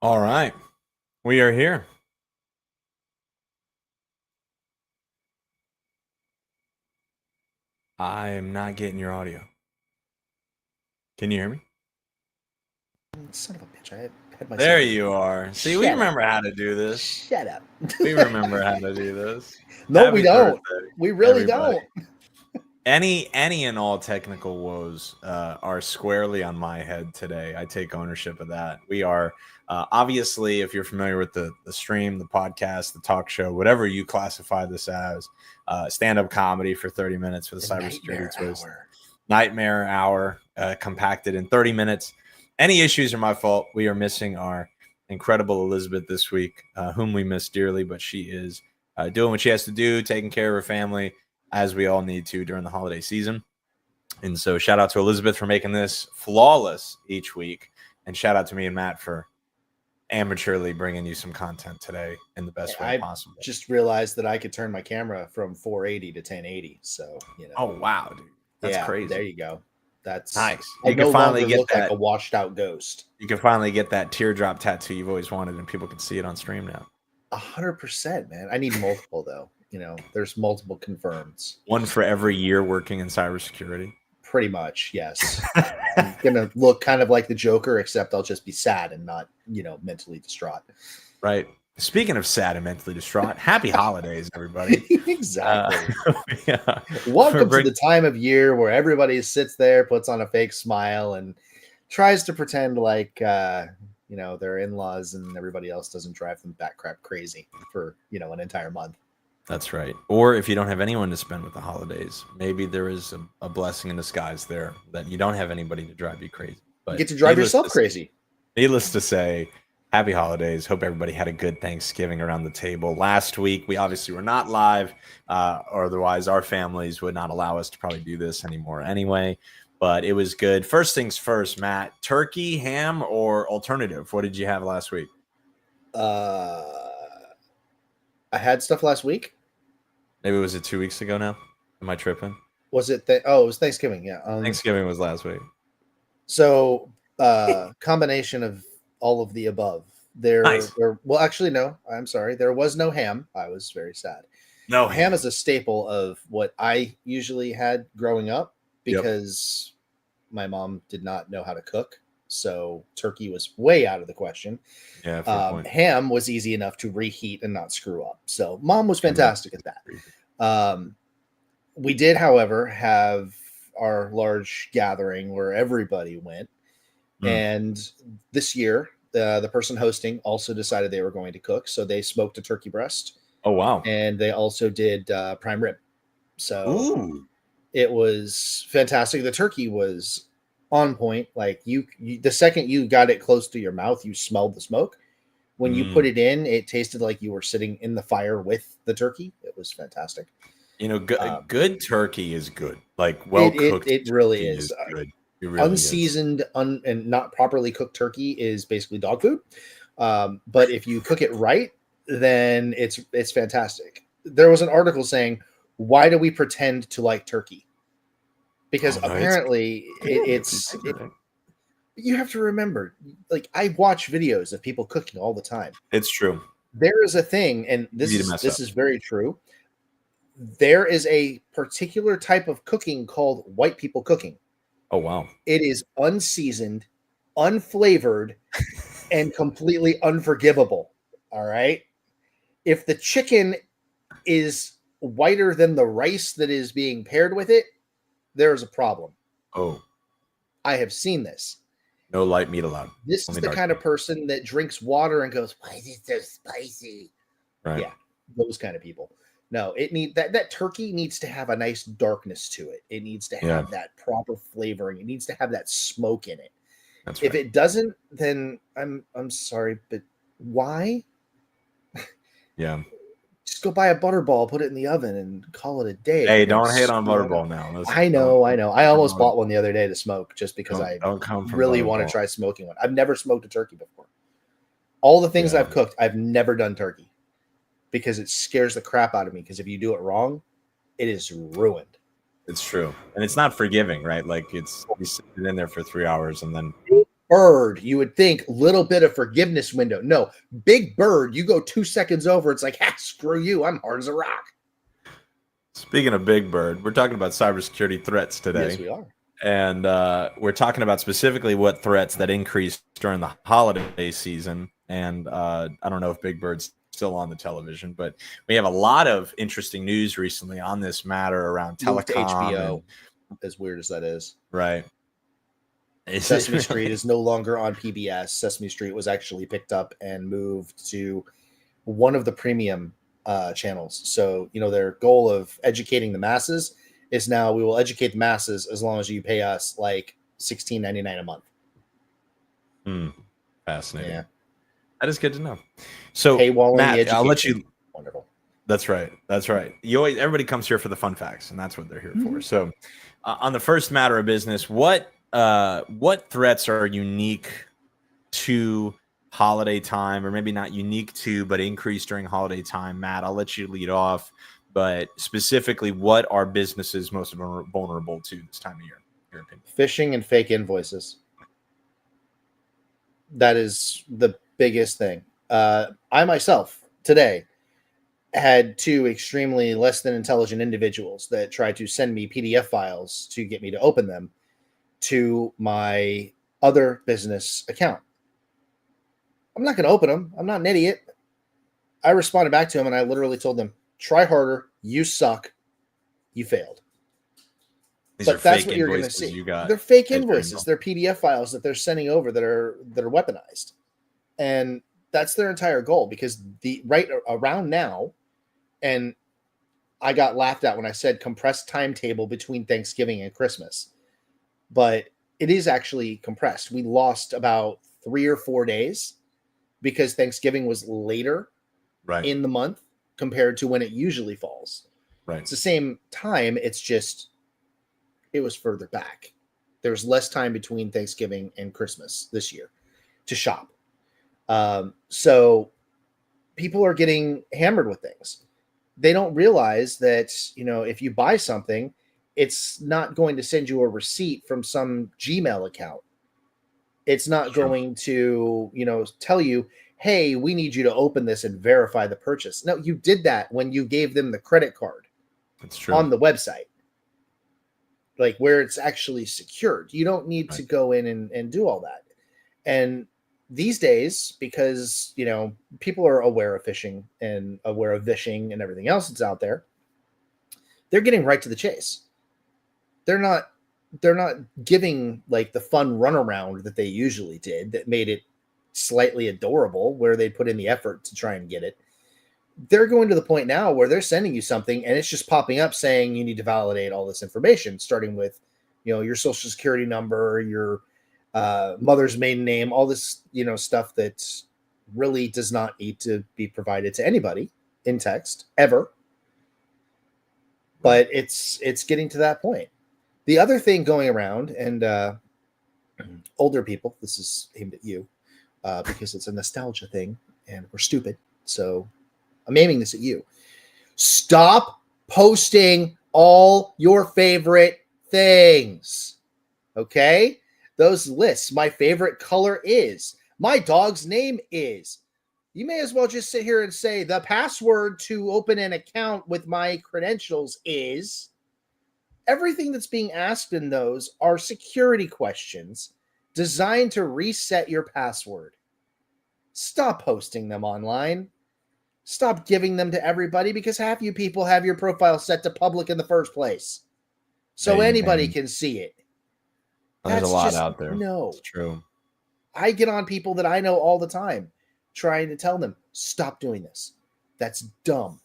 All right. We are here. I am not getting your audio. Can you hear me? Son of a bitch! I had myself. There you are. See, we Shut up! remember how to do this. Shut up! We remember how to do this. No, we Happy don't. birthday, We really everybody. don't. Any and all technical woes are squarely on my head today. I take ownership of that. We are obviously, if you're familiar with the stream, the podcast, the talk show, whatever you classify this as, stand-up comedy for 30 minutes with a The cybersecurity nightmare twist. hour. Nightmare hour compacted in 30 minutes. Any issues are my fault. We are missing our incredible Elizabeth this week, whom we miss dearly, but she is doing what she has to do, taking care of her family, as we all need to during the holiday season. And so shout out to Elizabeth for making this flawless each week. And shout out to me and Matt for amateurly bringing you some content today in the best way I possible. just realized that I could turn my camera from 480 to 1080. So Oh, wow, dude. That's yeah, crazy. there you go. That's nice. I You can no finally longer get look that. like a washed out ghost. You can finally get that teardrop tattoo you've always wanted, and people can see it on stream now. 100%, man. I need multiple though. There's multiple confirms. One for every year working in cybersecurity. Pretty much, yes. I'm gonna look kind of like the Joker, except I'll just be sad and not, mentally distraught. Right. Speaking of sad and mentally distraught, happy holidays, everybody. Exactly. Yeah. Welcome to the time of year where everybody sits there, puts on a fake smile, and tries to pretend like their in-laws and everybody else doesn't drive them bat crap crazy for an entire month. That's right. Or if you don't have anyone to spend with the holidays, maybe there is a blessing in disguise there that you don't have anybody to drive you crazy. But you get to drive yourself crazy. Needless to say, happy holidays. Hope everybody had a good Thanksgiving around the table. Last week, we obviously were not live, or otherwise our families would not allow us to probably do this anymore anyway. But it was good. First things first, Matt, turkey, ham, or alternative? What did you have last week? I had stuff last week. Maybe was it 2 weeks ago now? Am I tripping? Was it it was Thanksgiving, yeah. Thanksgiving was last week. So combination of all of the above. Nice. Well, actually, no, I'm sorry. There was no ham. I was very sad. No ham is a staple of what I usually had growing up because my mom did not know how to cook. So turkey was way out of the question. Yeah, ham was easy enough to reheat and not screw up. So mom was fantastic at that. We did, however, have our large gathering where everybody went. And this year, the person hosting also decided they were going to cook. So they smoked a turkey breast. Oh, wow. And they also did prime rib. So it was fantastic. The turkey was on point. Like you, the second you got it close to your mouth, you smelled the smoke. When you put it in, it tasted like you were sitting in the fire with the turkey. It was fantastic. Good turkey is good. Like well cooked. It really is good. Really unseasoned, and not properly cooked turkey is basically dog food. But if you cook it right, then it's fantastic. There was an article saying, "Why do we pretend to like turkey?" Because apparently it's you have to remember, like I watch videos of people cooking all the time. It's true. There is a thing, and this is very true. There is a particular type of cooking called white people cooking. Oh, wow. It is unseasoned, unflavored, and completely unforgivable. All right. If the chicken is whiter than the rice that is being paired with it, there is a problem. Oh. I have seen this. No light meat allowed. This is the kind of person that drinks water and goes, "Why is it so spicy?" Right. Yeah, those kind of people. No, that turkey needs to have a nice darkness to it. It needs to have that proper flavoring. It needs to have that smoke in it. That's if it doesn't, then I'm sorry, but why? Yeah. Just go buy a butterball, put it in the oven, and call it a day. Hey, don't hate on butterball now. I know. I almost bought one the other day to smoke just because I really want to try smoking one. I've never smoked a turkey before. All the things I've cooked, I've never done turkey because it scares the crap out of me. Because if you do it wrong, it is ruined. It's true. And it's not forgiving, right? Like you sit in there for 3 hours and then Bird, you would think little bit of forgiveness window. No, Big Bird, you go 2 seconds over, it's like, screw you, I'm hard as a rock. Speaking of Big Bird, we're talking about cybersecurity threats today. Yes, we are. And we're talking about specifically what threats that increased during the holiday season. And I don't know if Big Bird's still on the television, but we have a lot of interesting news recently on this matter around telecom. To HBO, as weird as that is. Right. Sesame Street is no longer on PBS. Sesame Street was actually picked up and moved to one of the premium channels. So, their goal of educating the masses is now we will educate the masses as long as you pay us like $16.99 a month. Fascinating. Yeah. That is good to know. So, Matt, I'll let you. Wonderful. That's right. That's right. Everybody comes here for the fun facts, and that's what they're here for. So, on the first matter of business, what threats are unique to holiday time, or maybe not unique to, but increase during holiday time? Matt, I'll let you lead off. But specifically, what are businesses most vulnerable to this time of year, in your opinion? Phishing and fake invoices. That is the biggest thing. I myself today had 2 extremely less than intelligent individuals that tried to send me PDF files to get me to open them to my other business account. I'm not going to open them. I'm not an idiot. I responded back to them and I literally told them, try harder. You suck. You failed. But that's what you're going to see. They're fake invoices. They're PDF files that they're sending over that are weaponized. And that's their entire goal, because right around now, and I got laughed at when I said compressed timetable between Thanksgiving and Christmas, but it is actually compressed. We lost about 3 or 4 days because Thanksgiving was later in the month compared to when it usually falls. Right. It's the same time. It's just, it was further back. There was less time between Thanksgiving and Christmas this year to shop. So people are getting hammered with things. They don't realize that, if you buy something, it's not going to send you a receipt from some Gmail account. It's not going to, tell you, hey, we need you to open this and verify the purchase. No, you did that when you gave them the credit card. That's true. On the website, like where it's actually secured. You don't need to go in and do all that. And these days, because, people are aware of phishing and aware of vishing and everything else that's out there, they're getting right to the chase. They're not giving like the fun runaround that they usually did that made it slightly adorable, where they put in the effort to try and get it. They're going to the point now where they're sending you something and it's just popping up saying you need to validate all this information, starting with, your social security number, your mother's maiden name, all this, stuff that really does not need to be provided to anybody in text ever. But it's getting to that point. The other thing going around, and older people, this is aimed at you, because it's a nostalgia thing and we're stupid. So I'm aiming this at you. Stop posting all your favorite things. Okay? Those lists. My favorite color is. My dog's name is. You may as well just sit here and say the password to open an account with my credentials is. Everything that's being asked in those are security questions designed to reset your password. Stop posting them online. Stop giving them to everybody, because half you people have your profile set to public in the first place. So anybody can see it. There's a lot out there. No. It's true. I get on people that I know all the time trying to tell them, stop doing this. That's dumb.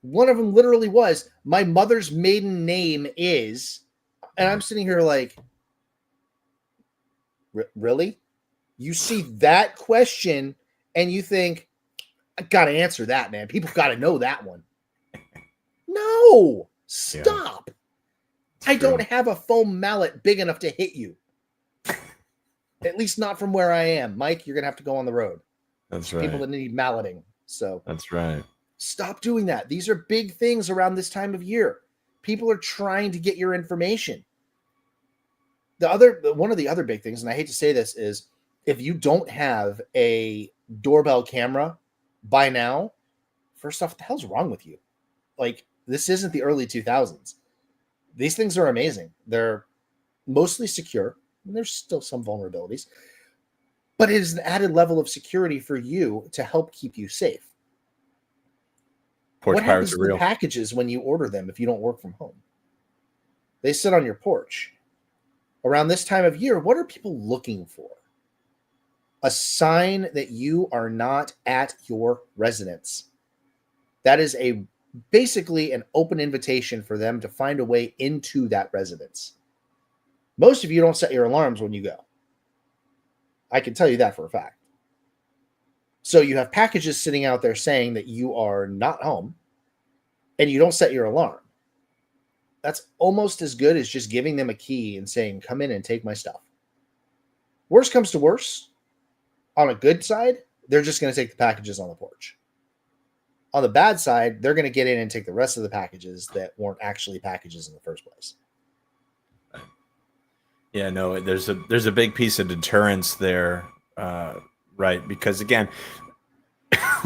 One of them literally was, my mother's maiden name is, and I'm sitting here like, really? You see that question and you think, I got to answer that, man. People got to know that one. No, stop. Yeah. I don't have a foam mallet big enough to hit you. At least not from where I am. Mike, you're going to have to go on the road. That's right. People that need malleting. So that's right. Stop doing that. These are big things around this time of year. People are trying to get your information. One of the other big things, and I hate to say this, is if you don't have a doorbell camera by now, first off, what the hell's wrong with you? Like, this isn't the early 2000s. These things are amazing. They're mostly secure. And there's still some vulnerabilities, but it is an added level of security for you to help keep you safe. Porch What pirates happens are to the real. packages when you order them if you don't work from home? They sit on your porch. Around this time of year, what are people looking for? A sign that you are not at your residence. That is basically an open invitation for them to find a way into that residence. Most of you don't set your alarms when you go. I can tell you that for a fact. So you have packages sitting out there saying that you are not home and you don't set your alarm. That's almost as good as just giving them a key and saying, come in and take my stuff. Worst comes to worst, on a good side, they're just going to take the packages on the porch. On the bad side, they're going to get in and take the rest of the packages that weren't actually packages in the first place. Yeah, no, there's a big piece of deterrence there, right? Because again,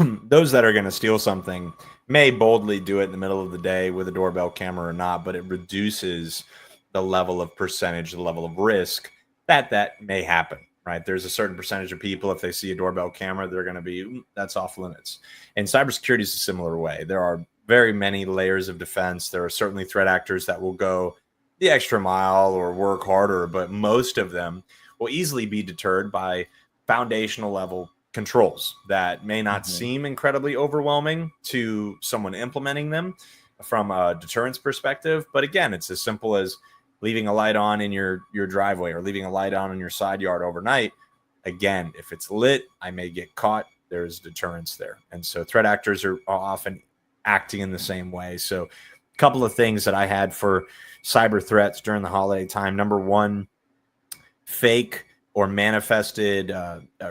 those that are going to steal something may boldly do it in the middle of the day with a doorbell camera or not, but it reduces the level of percentage, the level of risk that may happen, right? There's a certain percentage of people, if they see a doorbell camera, they're going to be, that's off limits. And cybersecurity is a similar way. There are very many layers of defense. There are certainly threat actors that will go the extra mile or work harder, but most of them will easily be deterred by foundational level controls that may not seem incredibly overwhelming to someone implementing them from a deterrence perspective. But again, it's as simple as leaving a light on in your driveway or leaving a light on in your side yard overnight. Again, if it's lit, I may get caught. There's deterrence there. And so threat actors are often acting in the same way. So a couple of things that I had for cyber threats during the holiday time. Number one, fake or manifested,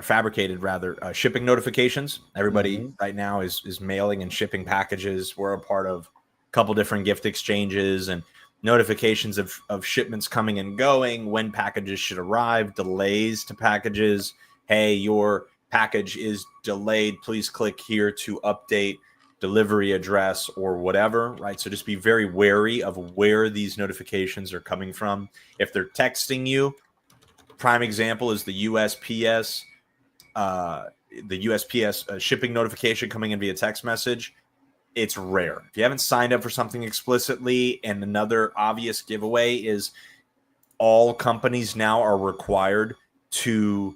fabricated rather, shipping notifications. Everybody right now is mailing and shipping packages. We're a part of a couple different gift exchanges and notifications of shipments coming and going, when packages should arrive, delays to packages. Hey, your package is delayed. Please click here to update delivery address or whatever, right? So just be very wary of where these notifications are coming from. If they're texting you, prime example is the USPS, shipping notification coming in via text message. It's rare. If you haven't signed up for something explicitly, and another obvious giveaway is all companies now are required to,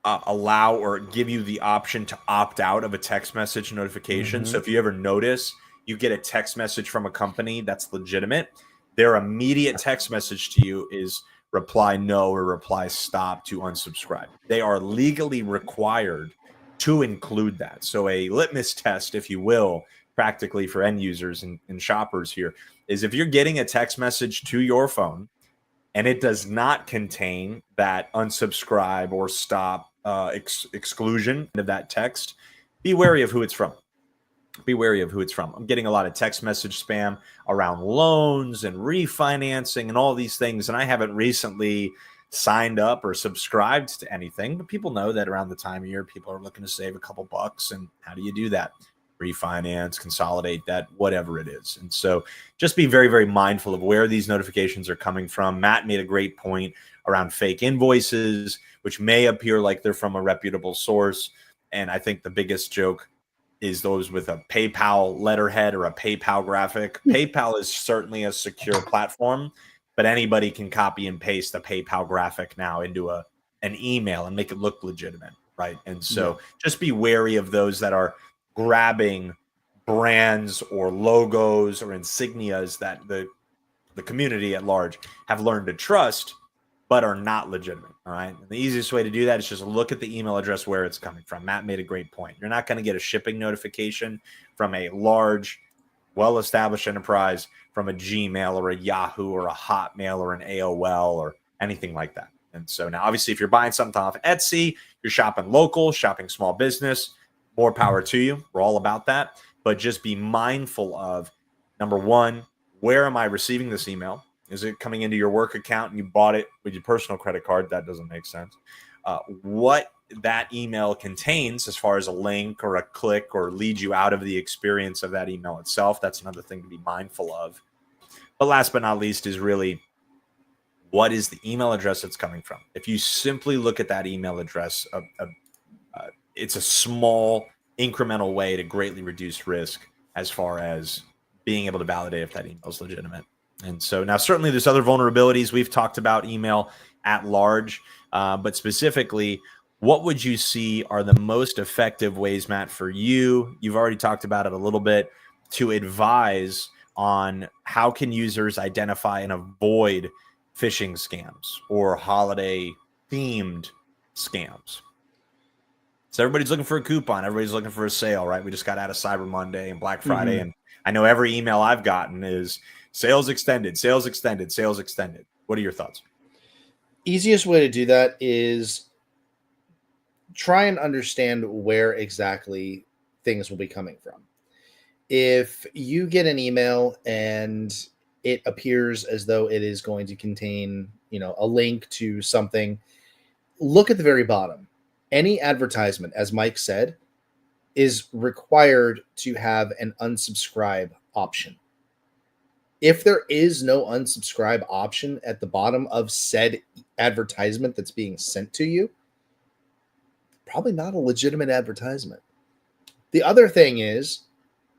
allow or give you the option to opt out of a text message notification. So if you ever notice you get a text message from a company that's legitimate, their immediate text message to you is reply no or reply stop to unsubscribe. They are legally required to include that. So a litmus test, if you will, practically for end users and shoppers here, is if you're getting a text message to your phone and it does not contain that unsubscribe or stop exclusion of that text, be wary of who it's from. Be wary of who it's from. I'm getting a lot of text message spam around loans and refinancing and all these things. And I haven't recently signed up or subscribed to anything, but people know that around the time of year, people are looking to save a couple bucks. And how do you do that? Refinance, consolidate that, whatever it is. And so just be very, very mindful of where these notifications are coming from. Matt made a great point around fake invoices, which may appear like they're from a reputable source. And I think the biggest joke is those with a PayPal letterhead or a PayPal graphic. PayPal is certainly a secure platform, but anybody can copy and paste the PayPal graphic now into an email and make it look legitimate, right? And so just be wary of those that are grabbing brands or logos or insignias that the community at large have learned to trust but are not legitimate. All right. And the easiest way to do that is just look at the email address where it's coming from. Matt made a great point. You're not going to get a shipping notification from a large, well-established enterprise from a Gmail or a Yahoo or a Hotmail or an AOL or anything like that. And so now, obviously, if you're buying something off Etsy, you're shopping local, shopping small business, more power to you. We're all about that. But just be mindful of, number one, where am I receiving this email? Is it coming into your work account and you bought it with your personal credit card? That doesn't make sense. What that email contains as far as a link or a click or lead you out of the experience of that email itself, that's another thing to be mindful of. But last but not least is really, what is the email address that's coming from? If you simply look at that email address, it's a small incremental way to greatly reduce risk as far as being able to validate if that email is legitimate. And so now certainly there's other vulnerabilities. We've talked about email at large, but specifically, what would you see are the most effective ways, Matt, for you? You've already talked about it a little bit, to advise on how can users identify and avoid phishing scams or holiday themed scams. So everybody's looking for a coupon. Everybody's looking for a sale, right? We just got out of Cyber Monday and Black Friday. And I know every email I've gotten is sales extended, sales extended, sales extended. What are your thoughts? Easiest way to do that is try and understand where exactly things will be coming from. If you get an email and it appears as though it is going to contain, a link to something, look at the very bottom. Any advertisement, as Mike said, is required to have an unsubscribe option. If there is no unsubscribe option at the bottom of said advertisement that's being sent to you, probably not a legitimate advertisement. The other thing is,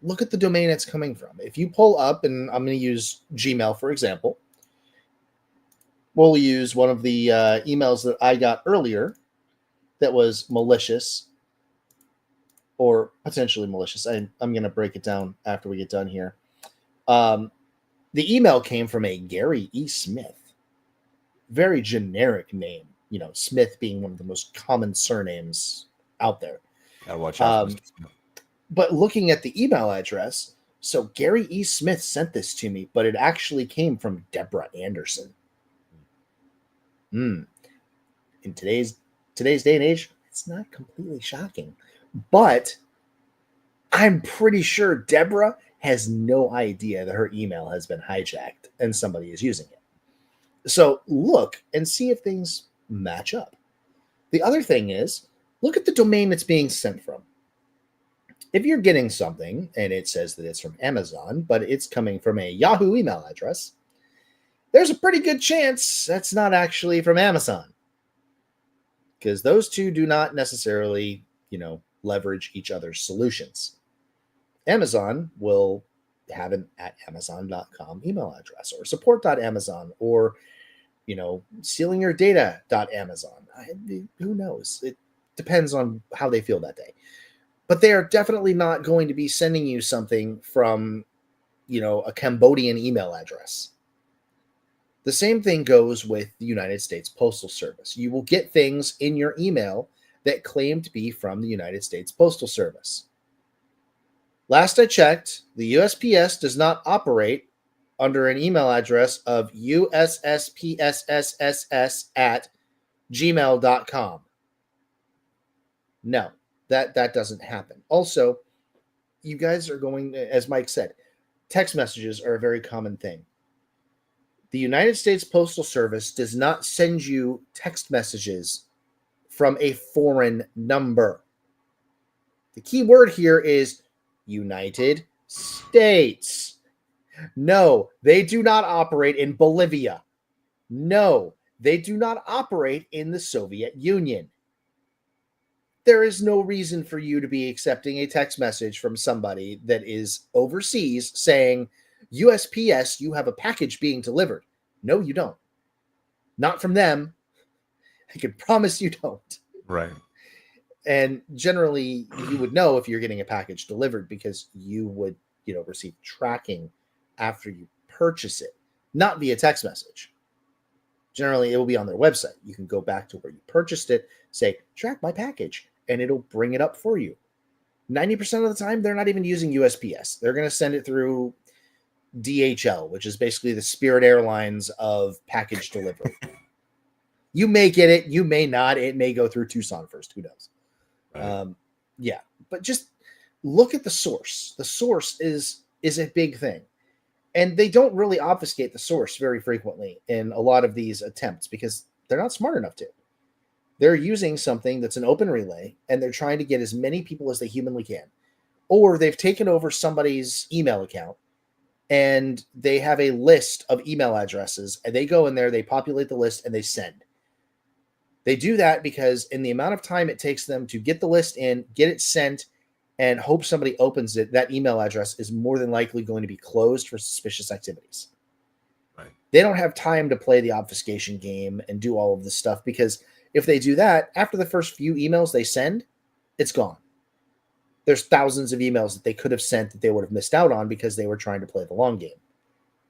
look at the domain it's coming from. If you pull up, and I'm going to use Gmail, for example. We'll use one of the emails that I got earlier that was malicious or potentially malicious. I'm going to break it down after we get done here. The email came from a Gary E. Smith. Very generic name. Smith being one of the most common surnames out there. Gotta watch out. But looking at the email address, so Gary E. Smith sent this to me, but it actually came from Deborah Anderson. In today's day and age, it's not completely shocking. But I'm pretty sure Deborah has no idea that her email has been hijacked and somebody is using it. So look and see if things match up. The other thing is, look at the domain it's being sent from. If you're getting something and it says that it's from Amazon, but it's coming from a Yahoo email address, there's a pretty good chance that's not actually from Amazon, because those two do not necessarily, leverage each other's solutions. Amazon will have an @amazon.com email address, or support.amazon, or, stealingyourdata.amazon. Who knows? It depends on how they feel that day. But they are definitely not going to be sending you something from, a Cambodian email address. The same thing goes with the United States Postal Service. You will get things in your email that claim to be from the United States Postal Service. Last I checked, the USPS does not operate under an email address of ussPSSSS@gmail.com. No, that doesn't happen. Also, you guys are going, as Mike said, text messages are a very common thing. The United States Postal Service does not send you text messages from a foreign number. The key word here is United States. No, they do not operate in Bolivia. No, they do not operate in the Soviet Union. There is no reason for you to be accepting a text message from somebody that is overseas saying, USPS, you have a package being delivered. No, you don't. Not from them. I can promise you don't. Right. And generally, you would know if you're getting a package delivered because you would, receive tracking after you purchase it, not via text message. Generally, it will be on their website. You can go back to where you purchased it, say, track my package, and it'll bring it up for you. 90% of the time, they're not even using USPS. They're going to send it through DHL, which is basically the Spirit Airlines of package delivery. You may get it, you may not. It may go through Tucson first. Who knows? Right. But just look at the source. The source is a big thing. And they don't really obfuscate the source very frequently in a lot of these attempts because they're not smart enough to. They're using something that's an open relay and they're trying to get as many people as they humanly can. Or they've taken over somebody's email account and they have a list of email addresses and they go in there, they populate the list and they send. They do that because in the amount of time it takes them to get the list in, get it sent, and hope somebody opens it, that email address is more than likely going to be closed for suspicious activities. Right. They don't have time to play the obfuscation game and do all of this stuff because if they do that, after the first few emails they send, it's gone. There's thousands of emails that they could have sent that they would have missed out on because they were trying to play the long game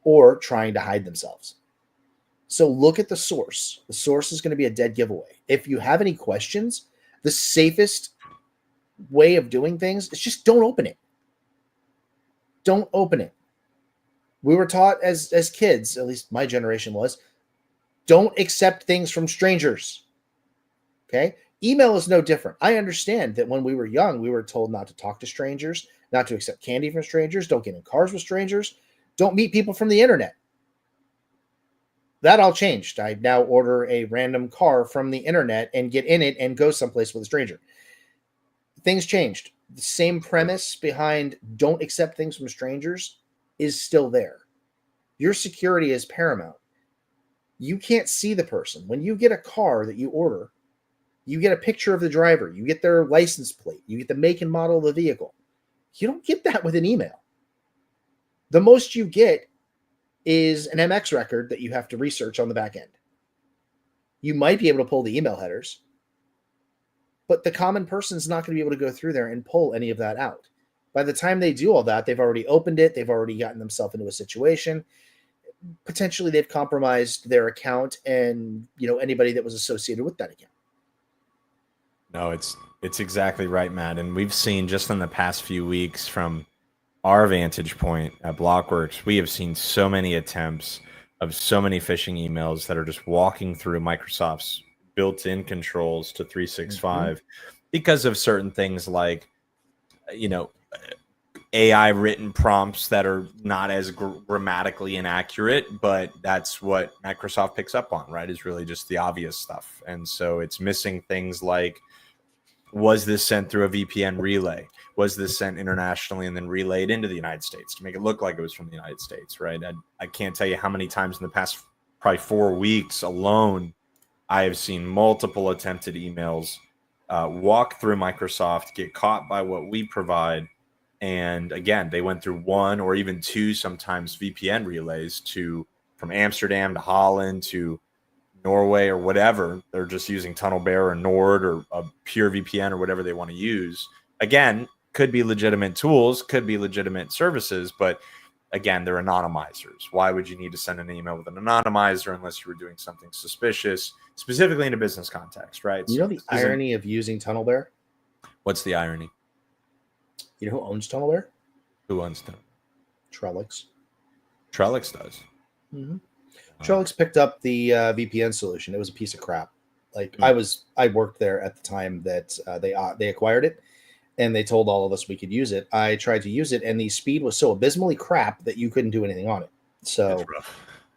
or trying to hide themselves. So look at the source. The source is going to be a dead giveaway. If you have any questions, the safest way of doing things is just don't open it. Don't open it. We were taught as kids, at least my generation was, don't accept things from strangers. Okay? Email is no different. I understand that when we were young, we were told not to talk to strangers, not to accept candy from strangers, don't get in cars with strangers, don't meet people from the internet. That all changed. I now order a random car from the internet and get in it and go someplace with a stranger. Things changed. The same premise behind don't accept things from strangers is still there. Your security is paramount. You can't see the person. When you get a car that you order, you get a picture of the driver, you get their license plate, you get the make and model of the vehicle. You don't get that with an email. The most you get is an MX record that you have to research on the back end. You might be able to pull the email headers, but the common person is not going to be able to go through there and pull any of that out. By the time they do all that, they've already opened it. They've already gotten themselves into a situation. Potentially, they've compromised their account and anybody that was associated with that account. No, it's exactly right, Matt. And we've seen just in the past few weeks from our vantage point at Blockworks, we have seen so many attempts of so many phishing emails that are just walking through Microsoft's built-in controls to 365 because of certain things like, AI written prompts that are not as grammatically inaccurate, but that's what Microsoft picks up on, right? Is really just the obvious stuff. And so it's missing things like, was this sent through a VPN relay? Was this sent internationally and then relayed into the United States to make it look like it was from the United States, right? I can't tell you how many times in the past probably 4 weeks alone, I have seen multiple attempted emails walk through Microsoft, get caught by what we provide. And again, they went through 1 or even 2 sometimes VPN relays from Amsterdam to Holland to Norway or whatever. They're just using TunnelBear or Nord or a pure VPN or whatever they want to use. Again, could be legitimate tools, could be legitimate services, but again, they're anonymizers. Why would you need to send an email with an anonymizer unless you were doing something suspicious, specifically in a business context, right? You know the irony of using TunnelBear? What's the irony? You know who owns TunnelBear? Who owns Tunnel? Trellix. Trellix does. Mm-hmm. Trellix picked up the VPN solution. It was a piece of crap. Like I worked there at the time that they acquired it, and they told all of us we could use it. I tried to use it, and the speed was so abysmally crap that you couldn't do anything on it. So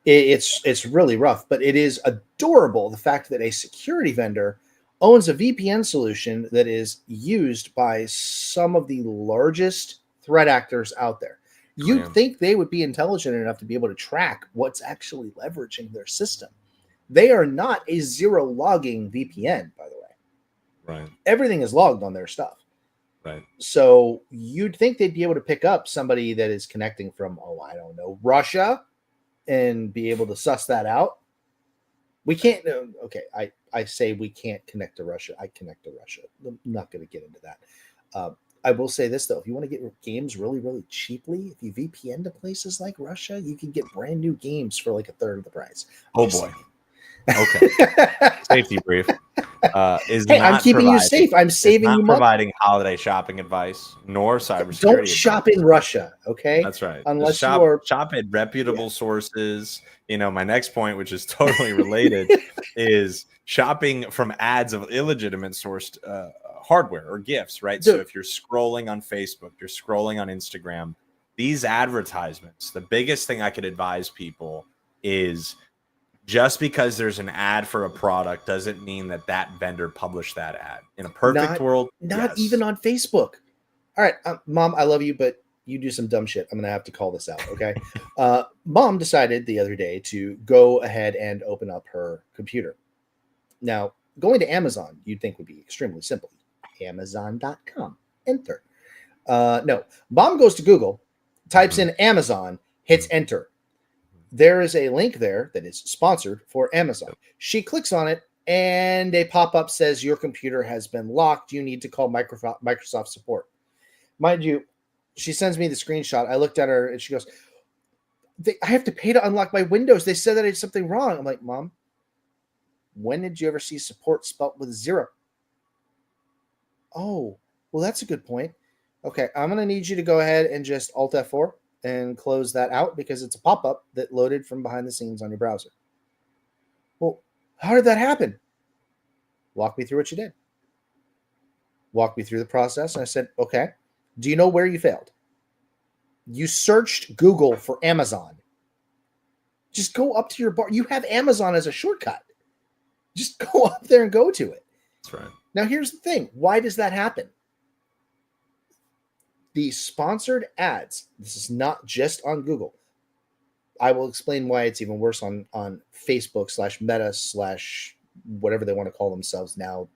it's really rough, but it is adorable the fact that a security vendor owns a VPN solution that is used by some of the largest threat actors out there. You'd think they would be intelligent enough to be able to track what's actually leveraging their system. They are not a zero logging VPN, by the way. Right. Everything is logged on their stuff. Right. So you'd think they'd be able to pick up somebody that is connecting from, I don't know, Russia and be able to suss that out. We can't. Okay, I say we can't connect to Russia. I connect to Russia. I'm not going to get into that. I will say this, though. If you want to get your games really, really cheaply, if you VPN to places like Russia, you can get brand new games for like a third of the price. Oh, boy. Okay. Safety brief. I'm keeping you safe. I'm saving you money. Not providing holiday shopping advice, nor cybersecurity. Don't shop in Russia, okay? That's right. Unless shop at reputable sources. My next point, which is totally related, is shopping from ads of illegitimate sourced hardware or gifts, right? Dude. So if you're scrolling on Facebook, you're scrolling on Instagram, these advertisements, the biggest thing I could advise people is just because there's an ad for a product doesn't mean that that vendor published that ad. In a perfect world, Not yes. even on Facebook. All right, Mom, I love you, but you do some dumb shit. I'm gonna have to call this out. Okay. Mom decided the other day to go ahead and open up her computer. Now, going to Amazon, you'd think would be extremely simple. Amazon.com. Enter. No, Mom goes to Google, types in Amazon, hits enter. There is a link there that is sponsored for Amazon. She clicks on it, and a pop-up says your computer has been locked. You need to call Microsoft support. Mind you, she sends me the screenshot. I looked at her, and she goes, I have to pay to unlock my Windows. They said that I did something wrong. I'm like, Mom, when did you ever see support spelt with 0? Oh, well, that's a good point. Okay, I'm going to need you to go ahead and just Alt F4 and close that out because it's a pop-up that loaded from behind the scenes on your browser. Well, how did that happen? Walk me through what you did. Walk me through the process. And I said, okay, do you know where you failed? You searched Google for Amazon. Just go up to your bar. You have Amazon as a shortcut. Just go up there and go to it. That's right. Now, here's the thing. Why does that happen? The sponsored ads, this is not just on Google. I will explain why it's even worse on Facebook / Meta / whatever they want to call themselves now.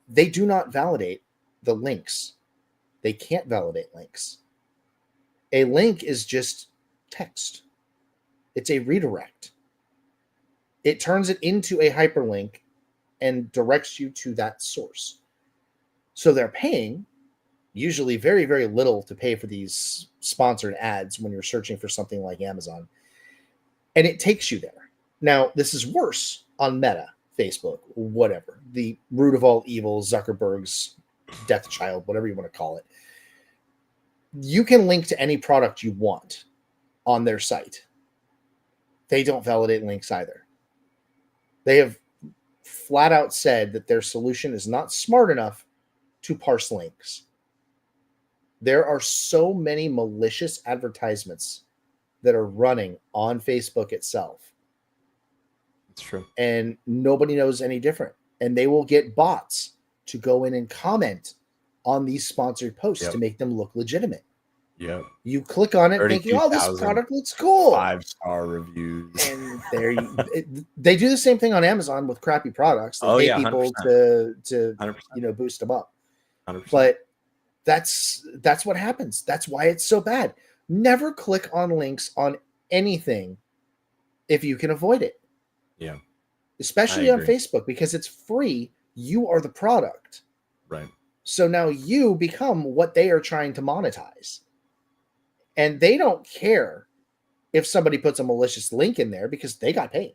They do not validate the links. They can't validate links. A link is just text. It's a redirect. It turns it into a hyperlink and directs you to that source. So they're paying usually very, very little to pay for these sponsored ads when you're searching for something like Amazon. And it takes you there. Now, this is worse on Meta, Facebook, whatever. The root of all evil, Zuckerberg's death child, whatever you want to call it. You can link to any product you want on their site. They don't validate links either. They have flat out said that their solution is not smart enough to parse links. There are so many malicious advertisements that are running on Facebook itself. It's true. And nobody knows any different. And they will get bots to go in and comment on these sponsored posts to make them look legitimate. Yep. You click on it thinking, oh, this product looks cool. 5-star reviews. And they do the same thing on Amazon with crappy products. They pay people 100%. to boost them up. 100%. But that's what happens. That's why it's so bad. Never click on links on anything if you can avoid it. Yeah. Especially on Facebook because it's free. You are the product. Right. So now you become what they are trying to monetize. And they don't care if somebody puts a malicious link in there because they got paid.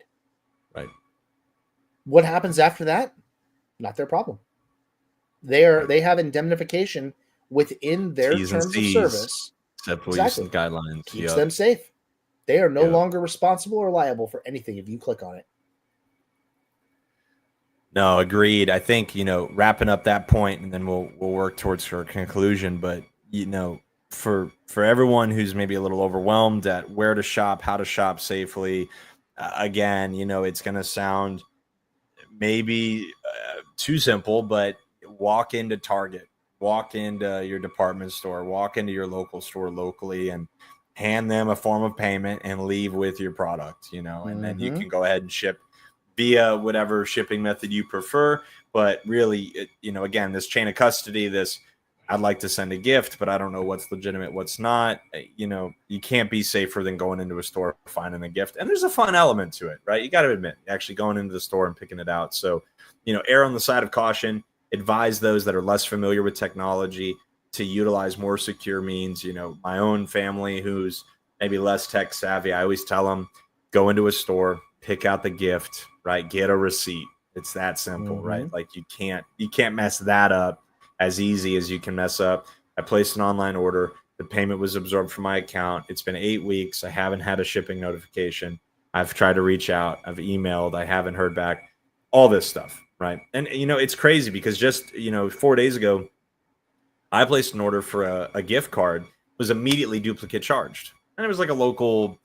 Right. What happens after that? Not their problem. They have indemnification within their T's terms of service. Exactly. Guidelines. Keeps them safe. They are no longer responsible or liable for anything if you click on it. No, agreed. I think, wrapping up that point, and then we'll work towards our conclusion. But, for everyone who's maybe a little overwhelmed at where to shop, how to shop safely, again, it's going to sound maybe too simple, but walk into Target, walk into your department store, walk into your local store locally and hand them a form of payment and leave with your product, and then you can go ahead and ship via whatever shipping method you prefer. But really, again, this chain of custody, I'd like to send a gift, but I don't know what's legitimate, what's not. You can't be safer than going into a store, finding a gift. And there's a fun element to it, right? You got to admit, actually going into the store and picking it out. So, err on the side of caution, advise those that are less familiar with technology to utilize more secure means. My own family who's maybe less tech savvy, I always tell them, go into a store, pick out the gift, right? Get a receipt. It's that simple, right? Like you can't mess that up as easy as you can mess up. I placed an online order. The payment was absorbed from my account. It's been 8 weeks. I haven't had a shipping notification. I've tried to reach out. I've emailed. I haven't heard back. All this stuff, right? And, it's crazy because just, 4 days ago, I placed an order for a gift card was immediately duplicate charged. And it was like a local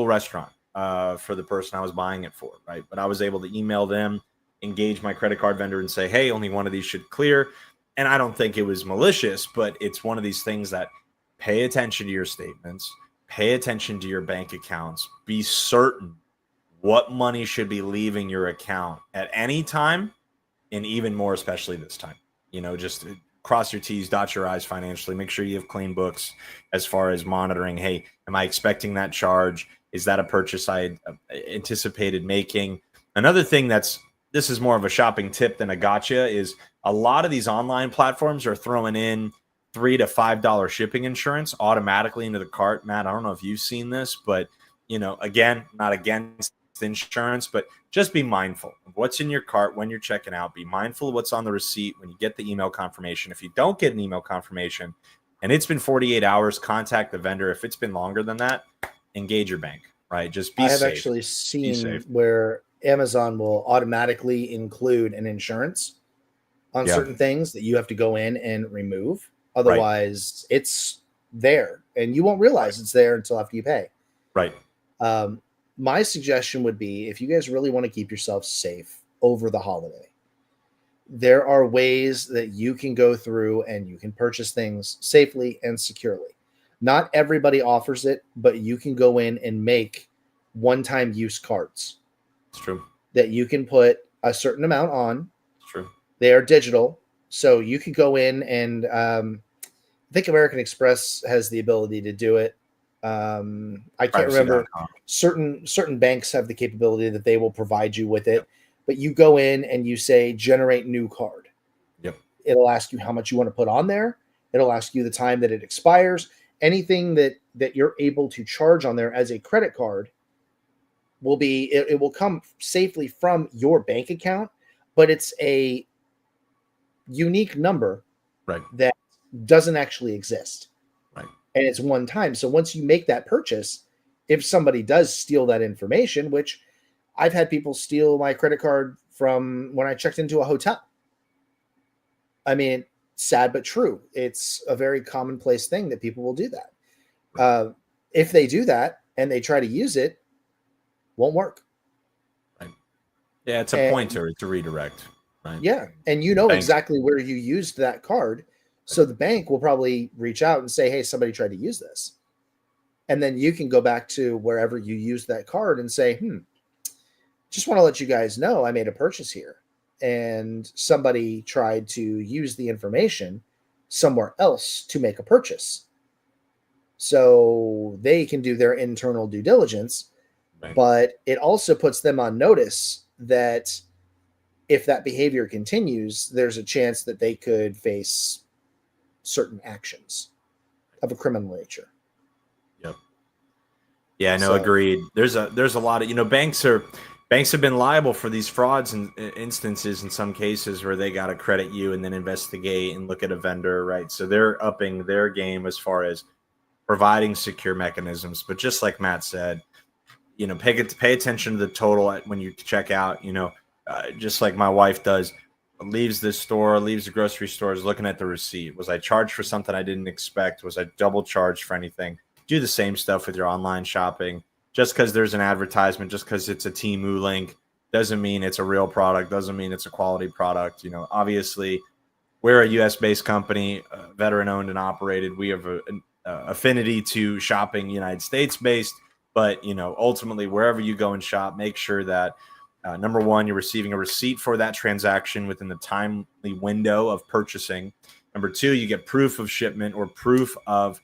restaurant for the person I was buying it for, right? But I was able to email them, engage my credit card vendor, and say, hey, only one of these should clear. And I don't think it was malicious, but it's one of these things that pay attention to your statements, pay attention to your bank accounts, be certain what money should be leaving your account at any time, and even more especially this time. Just cross your T's, dot your I's financially. Make sure you have clean books as far as monitoring. Hey, am I expecting that charge? Is that a purchase I had anticipated making? Another thing this is more of a shopping tip than a gotcha is a lot of these online platforms are throwing in $3 to $5 shipping insurance automatically into the cart. Matt, I don't know if you've seen this, but again, not against insurance, but just be mindful of what's in your cart when you're checking out. Be mindful of what's on the receipt when you get the email confirmation. If you don't get an email confirmation and it's been 48 hours, contact the vendor. If it's been longer than that, engage your bank, right? Just be safe. I have actually seen where Amazon will automatically include an insurance on certain things that you have to go in and remove. Otherwise, it's there and you won't realize it's there until after you pay. Right. My suggestion would be, if you guys really want to keep yourself safe over the holiday, there are ways that you can go through and you can purchase things safely and securely. Not everybody offers it, but you can go in and make one-time use cards. It's true. That you can put a certain amount on. It's true. They are digital. So you could go in and I think American Express has the ability to do it. I can't remember. Certain banks have the capability that they will provide you with it, but you go in and you say generate new card. Yep. It'll ask you how much you want to put on there. It'll ask you the time that it expires. Anything that you're able to charge on there as a credit card will be it will come safely from your bank account, but it's a unique number that doesn't actually exist. And it's one time. So once you make that purchase, if somebody does steal that information, which I've had people steal my credit card from when I checked into a hotel. I mean, sad but true. It's a very commonplace thing that people will do that. If they do that and they try to use it, won't work. Right. Yeah, it's a pointer. It's a redirect. Right. Yeah, and exactly where you used that card. So the bank will probably reach out and say, hey, somebody tried to use this. And then you can go back to wherever you used that card and say, just want to let you guys know I made a purchase here. And somebody tried to use the information somewhere else to make a purchase. So they can do their internal due diligence. Right. But it also puts them on notice that if that behavior continues, there's a chance that they could face certain actions of a criminal nature. Yep. Yeah, no, agreed. There's a lot of, banks have been liable for these frauds and instances in some cases where they got to credit you and then investigate and look at a vendor, right? So they're upping their game as far as providing secure mechanisms. But just like Matt said, pay attention to the total when you check out, just like my wife does. Leaves the grocery store, is looking at the receipt. Was I charged for something I didn't expect? Was I double charged for anything? Do the same stuff with your online shopping. Just because there's an advertisement, just because it's a Temu link, doesn't mean it's a real product, doesn't mean it's a quality product. Obviously, we're a U.S.-based company, veteran-owned and operated. We have an affinity to shopping United States-based, but, ultimately, wherever you go and shop, make sure that number one, you're receiving a receipt for that transaction within the timely window of purchasing. Number two, you get proof of shipment or proof of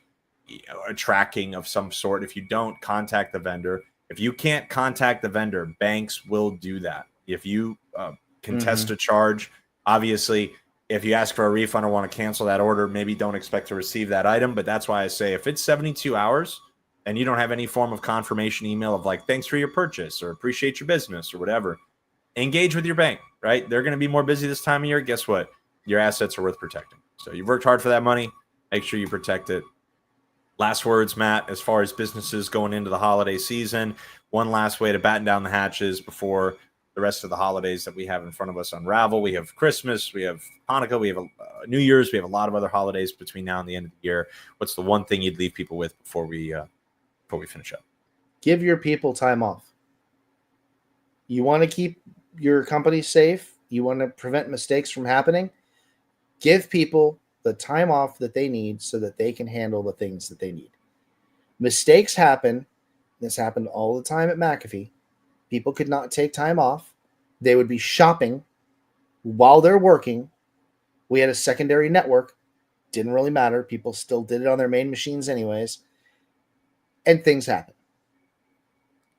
a tracking of some sort. If you don't, contact the vendor. If you can't contact the vendor, banks will do that. If you contest a charge, obviously, if you ask for a refund or want to cancel that order, maybe don't expect to receive that item. But that's why I say if it's 72 hours, and you don't have any form of confirmation email of like, thanks for your purchase or appreciate your business or whatever, engage with your bank, right? They're going to be more busy this time of year. Guess what? Your assets are worth protecting. So you've worked hard for that money. Make sure you protect it. Last words, Matt, as far as businesses going into the holiday season, one last way to batten down the hatches before the rest of the holidays that we have in front of us unravel. We have Christmas, we have Hanukkah, we have New Year's, we have a lot of other holidays between now and the end of the year. What's the one thing you'd leave people with before we finish up? Give your people time off. You want to keep your company safe, you want to prevent mistakes from happening, give people the time off that they need so that they can handle the things that they need. Mistakes happen. This happened all the time at McAfee. People could not take time off. They would be shopping while they're working. We had a secondary network. Didn't really matter. People still did it on their main machines anyways. And things happen.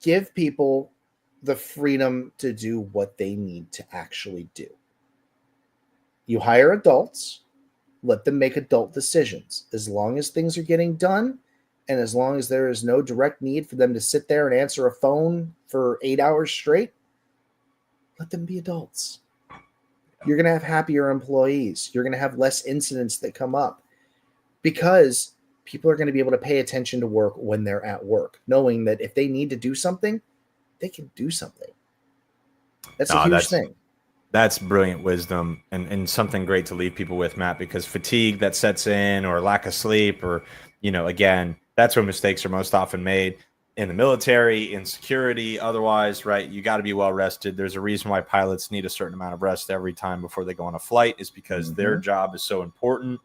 Give people the freedom to do what they need to actually do. You hire adults. Let them make adult decisions. As long as things are getting done, and as long as there is no direct need for them to sit there and answer a phone for 8 hours straight, let them be adults. You're going to have happier employees. You're going to have less incidents that come up because people are going to be able to pay attention to work when they're at work, knowing that if they need to do something, they can do something. That's a huge thing. That's brilliant wisdom and something great to leave people with, Matt, because fatigue that sets in or lack of sleep or, again, that's where mistakes are most often made in the military, in security, otherwise, right? You got to be well rested. There's a reason why pilots need a certain amount of rest every time before they go on a flight is because their job is so important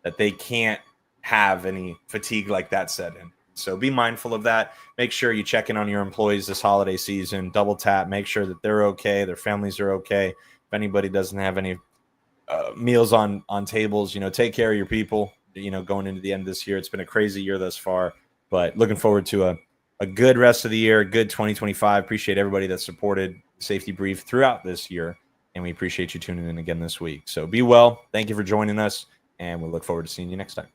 that they can't have any fatigue like that set in. So be mindful of that. Make sure you check in on your employees this holiday season, double tap, make sure that they're okay, their families are okay. If anybody doesn't have any meals on tables, take care of your people, going into the end of this year. It's been a crazy year thus far, but looking forward to a good rest of the year, a good 2025. Appreciate everybody that supported Safety Brief throughout this year, and we appreciate you tuning in again this week. So be well. Thank you for joining us, and we look forward to seeing you next time.